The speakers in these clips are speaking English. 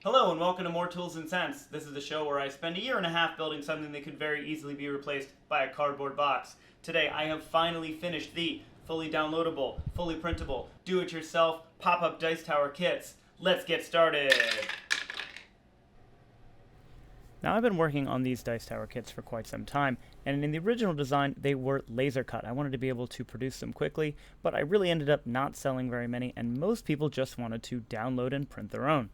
Hello and welcome to More Tools and Cents. This is the show where I spend a year and a half building something that could very easily be replaced by a cardboard box. Today I have finally finished the fully downloadable, fully printable, do-it-yourself pop-up dice tower kits. Let's get started! Now I've been working on these dice tower kits for quite some time, and in the original design they were laser cut. I wanted to be able to produce them quickly, but I really ended up not selling very many, and most people just wanted to download and print their own.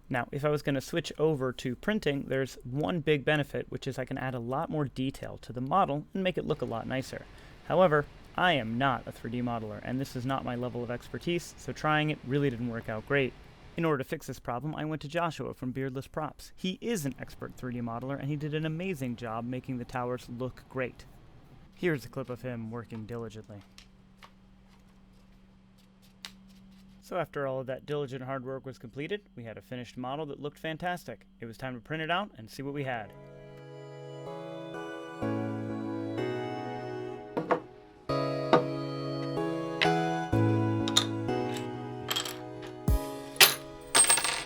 Now, if I was going to switch over to printing, there's one big benefit, which is I can add a lot more detail to the model and make it look a lot nicer. However, I am not a 3D modeler, and this is not my level of expertise, so trying it really didn't work out great. In order to fix this problem, I went to Joshua from Beardless Props. He is an expert 3D modeler, and he did an amazing job making the towers look great. Here's a clip of him working diligently. So after all of that diligent hard work was completed, we had a finished model that looked fantastic. It was time to print it out and see what we had.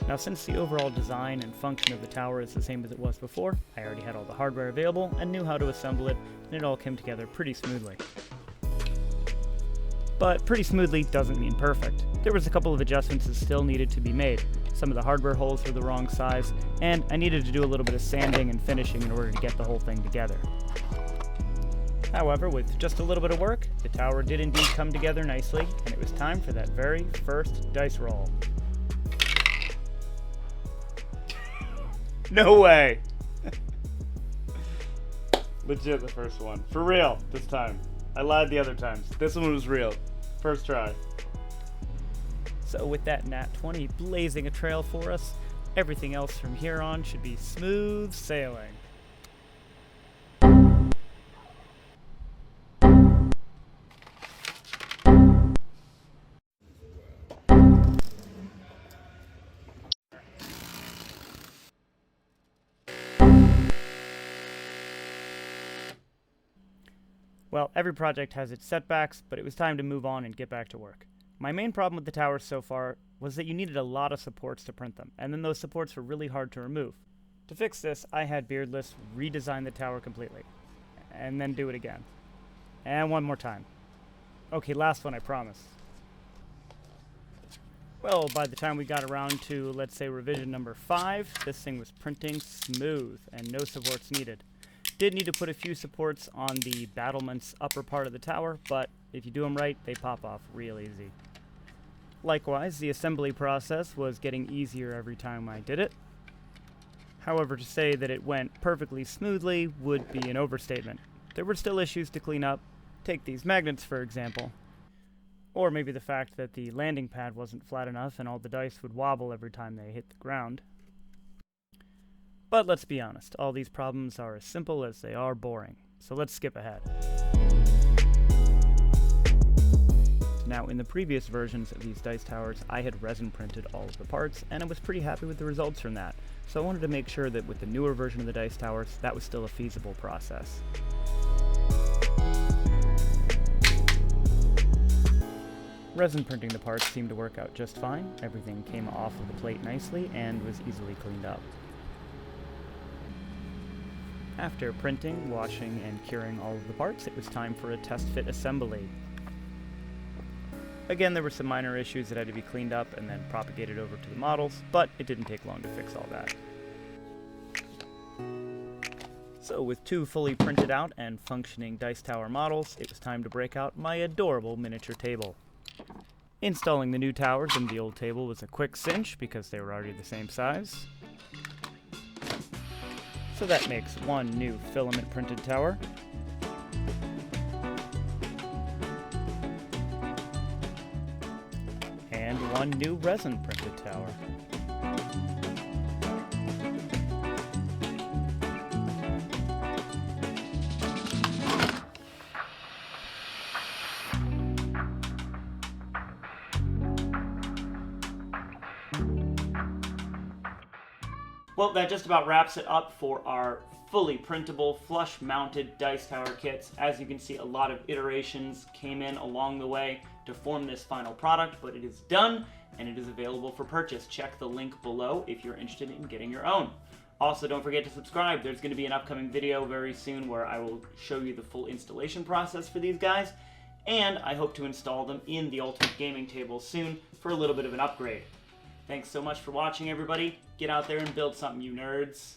Now, since the overall design and function of the tower is the same as it was before, I already had all the hardware available and knew how to assemble it, and it all came together pretty smoothly. But pretty smoothly doesn't mean perfect. There was a couple of adjustments that still needed to be made. Some of the hardware holes were the wrong size, and I needed to do a little bit of sanding and finishing in order to get the whole thing together. However, with just a little bit of work, the tower did indeed come together nicely, and it was time for that very first dice roll. No way! Legit the first one. For real, this time. I lied the other times. This one was real. First try. So with that nat 20 blazing a trail for us, everything else from here on should be smooth sailing. Well, every project has its setbacks, but it was time to move on and get back to work. My main problem with the towers so far was that you needed a lot of supports to print them, and then those supports were really hard to remove. To fix this, I had Beardless redesign the tower completely, and then do it again. And one more time. Okay, last one, I promise. Well, by the time we got around to, let's say, revision number 5, this thing was printing smooth, and no supports needed. Did need to put a few supports on the battlement's upper part of the tower, but if you do them right, they pop off real easy. Likewise, the assembly process was getting easier every time I did it. However, to say that it went perfectly smoothly would be an overstatement. There were still issues to clean up. Take these magnets, for example. Or maybe the fact that the landing pad wasn't flat enough and all the dice would wobble every time they hit the ground. But let's be honest, all these problems are as simple as they are boring. So let's skip ahead. Now, in the previous versions of these dice towers, I had resin printed all of the parts, and I was pretty happy with the results from that. So I wanted to make sure that with the newer version of the dice towers, that was still a feasible process. Resin printing the parts seemed to work out just fine. Everything came off of the plate nicely and was easily cleaned up. After printing, washing, and curing all of the parts, it was time for a test fit assembly. Again, there were some minor issues that had to be cleaned up and then propagated over to the models, but it didn't take long to fix all that. So with 2 fully printed out and functioning dice tower models, it was time to break out my adorable miniature table. Installing the new towers in the old table was a quick cinch because they were already the same size. So that makes 1 new filament printed tower, and 1 new resin printed tower. Well, that just about wraps it up for our fully printable, flush-mounted dice tower kits. As you can see, a lot of iterations came in along the way to form this final product, but it is done, and it is available for purchase. Check the link below if you're interested in getting your own. Also, don't forget to subscribe. There's going to be an upcoming video very soon where I will show you the full installation process for these guys, and I hope to install them in the Ultimate Gaming Table soon for a little bit of an upgrade. Thanks so much for watching, everybody. Get out there and build something, you nerds.